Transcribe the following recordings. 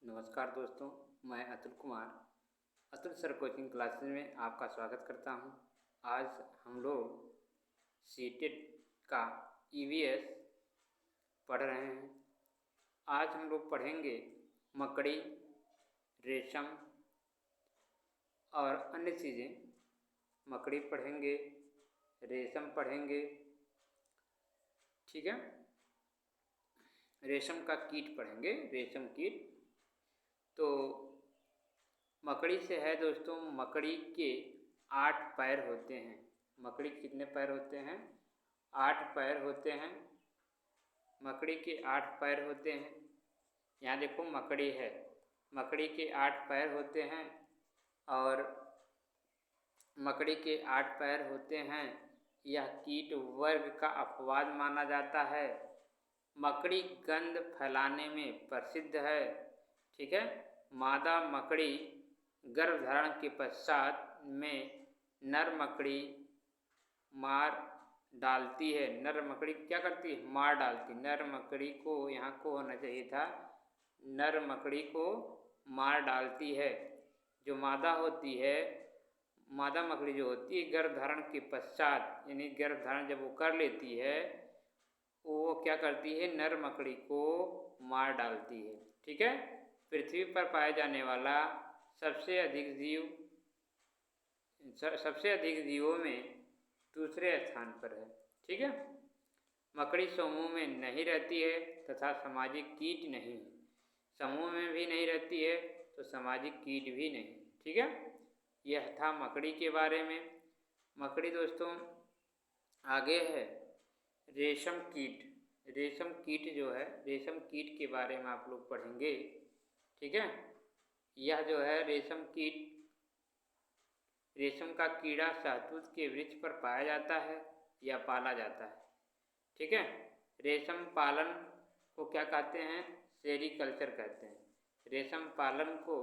नमस्कार दोस्तों, मैं Atul Kumar Atul sir coaching classes में आपका स्वागत करता हूं। आज हम लोग सीटेट का ईवीएस पढ़ रहे हैं। आज हम लोग पढ़ेंगे मकड़ी, रेशम और अन्य चीज़ें। मकड़ी पढ़ेंगे, रेशम पढ़ेंगे, ठीक है। रेशम का कीट पढ़ेंगे, रेशम कीट। तो मकड़ी से है दोस्तों, मकड़ी के 8 पैर होते हैं। मकड़ी के कितने पैर होते हैं? 8 पैर होते हैं। मकड़ी के 8 पैर होते हैं। यहाँ देखो मकड़ी है, मकड़ी के 8 पैर होते हैं और मकड़ी के 8 पैर होते हैं। यह कीट वर्ग का अपवाद माना जाता है। मकड़ी गंध फैलाने में प्रसिद्ध है, ठीक है। मादा मकड़ी गर्भधारण के पश्चात में नर मकड़ी मार डालती है। नर मकड़ी क्या करती है? मार डालती। नर मकड़ी को, यहाँ को होना चाहिए था, नर मकड़ी को मार डालती है। जो मादा होती है, मादा मकड़ी जो होती है, गर्भधारण के पश्चात, यानी गर्भधारण जब वो कर लेती है, वो क्या करती है? नर मकड़ी को मार डालती है, ठीक है। पृथ्वी पर पाए जाने वाला सबसे अधिक जीवों में दूसरे स्थान पर है, ठीक है। मकड़ी समूह में नहीं रहती है तथा सामाजिक कीट नहीं। समूह में भी नहीं रहती है तो सामाजिक कीट भी नहीं, ठीक है। यह था मकड़ी के बारे में। मकड़ी दोस्तों आगे है रेशम कीट। रेशम कीट जो है, रेशम कीट के बारे में आप लोग पढ़ेंगे, ठीक है। यह जो है रेशम कीट, रेशम का कीड़ा शहतूत के वृक्ष पर पाया जाता है या पाला जाता है, ठीक है। रेशम पालन को क्या कहते हैं? सेरीकल्चर कहते हैं। रेशम पालन को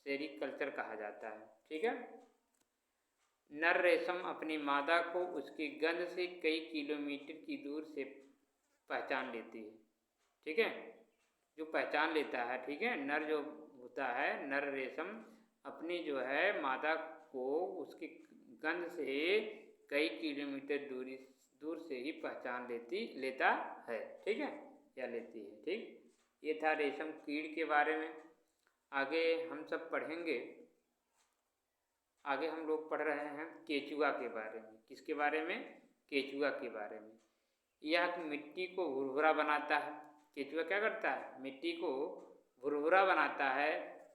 सेरीकल्चर कहा जाता है, ठीक है। नर रेशम अपनी मादा को उसकी गंध से कई किलोमीटर की दूर से पहचान लेती है, ठीक है। जो पहचान लेता है, ठीक है। नर जो होता है, नर रेशम अपनी जो है मादा को उसकी गंध से कई किलोमीटर दूर से ही पहचान लेता है, ठीक है, या लेती है, ठीक। ये था रेशम कीड़ के बारे में। आगे हम सब पढ़ेंगे, आगे हम लोग पढ़ रहे हैं केचुआ के बारे में। किसके बारे में? केचुआ के बारे में। यह मिट्टी को भुरभुरा बनाता है। केचुआ क्या करता है? मिट्टी को भुरभुरा बनाता है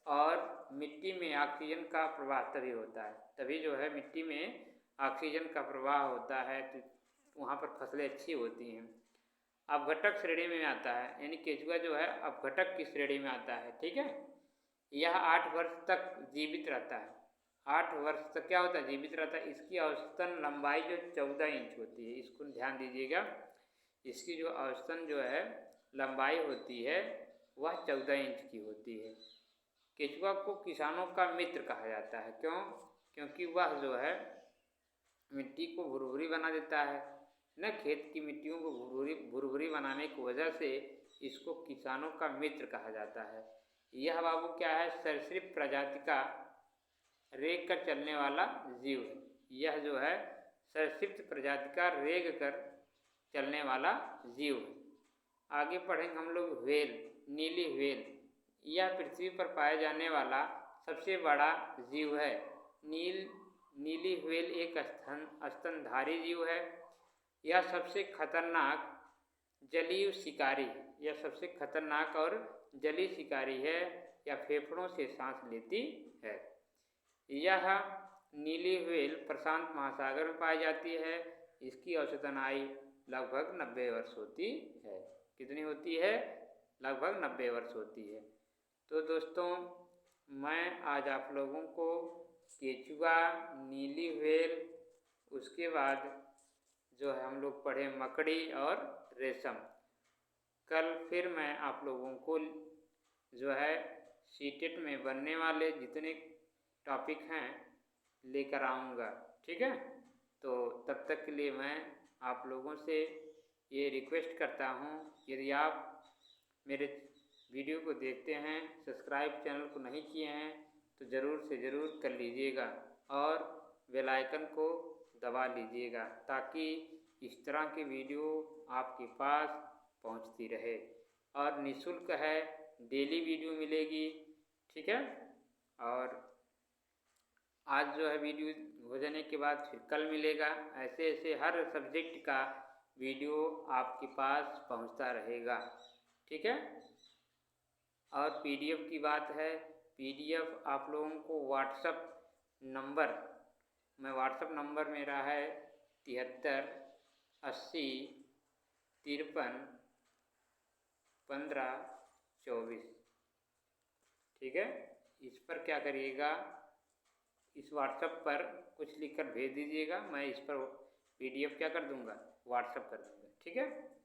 और मिट्टी में ऑक्सीजन का प्रवाह तभी होता है, तभी जो है मिट्टी में ऑक्सीजन का प्रवाह होता है तो वहाँ पर फसलें अच्छी होती हैं। अपघटक श्रेणी में आता है, यानी केचुआ जो है अपघटक की श्रेणी में आता है, ठीक है। यह 8 वर्ष तक जीवित रहता है। 8 वर्ष तक क्या होता है? जीवित रहता है। इसकी औसतन लंबाई जो 14 इंच होती है, इसको ध्यान दीजिएगा। इसकी जो औसतन जो है लंबाई होती है वह 14 इंच की होती है। केचुआ को किसानों का मित्र कहा जाता है। क्यों? क्योंकि वह जो है मिट्टी को भुरभुरी बना देता है न, खेत की मिट्टियों को भुरभुरी बनाने की वजह से इसको किसानों का मित्र कहा जाता है। यह बाबू क्या है? सरीसृप प्रजाति का रेग कर चलने वाला जीव है। यह जो है सरीसृप प्रजाति का रेग कर चलने वाला जीव है। आगे पढ़ेंगे हम लोग व्हेल, नीली व्हेल। यह पृथ्वी पर पाया जाने वाला सबसे बड़ा जीव है। नीली व्हेल एक स्तनधारी जीव है। यह सबसे खतरनाक जलीय शिकारी है। यह सबसे खतरनाक और जलीय शिकारी है। यह फेफड़ों से सांस लेती है। यह नीली व्हेल प्रशांत महासागर में पाई जाती है। इसकी औसतन आयु लगभग 90 वर्ष होती है। कितनी होती है? लगभग 90 वर्ष होती है। तो दोस्तों मैं आज आप लोगों को केचुआ, नीली व्हेल, उसके बाद जो है हम लोग पढ़े मकड़ी और रेशम। कल फिर मैं आप लोगों को जो है सीटेट में बनने वाले जितने टॉपिक हैं लेकर आऊँगा, ठीक है। तो तब तक के लिए मैं आप लोगों से ये रिक्वेस्ट करता हूँ, यदि आप मेरे वीडियो को देखते हैं, सब्सक्राइब चैनल को नहीं किए हैं तो ज़रूर से ज़रूर कर लीजिएगा और बेल आइकन को दबा लीजिएगा ताकि इस तरह की वीडियो आपके पास पहुंचती रहे। और निःशुल्क है, डेली वीडियो मिलेगी, ठीक है। और आज जो है वीडियो हो जाने के बाद फिर कल मिलेगा। ऐसे ऐसे हर सब्जेक्ट का वीडियो आपके पास पहुंचता रहेगा, ठीक है। और पीडीएफ की बात है, पीडीएफ आप लोगों को व्हाट्सएप नंबर मेरा है 73 80 53 15 24, ठीक है। इस पर क्या करिएगा, इस व्हाट्सएप पर कुछ लिखकर भेज दीजिएगा, मैं इस पर पीडीएफ क्या कर दूंगा, व्हाट्सएप कर दूंगा, ठीक है।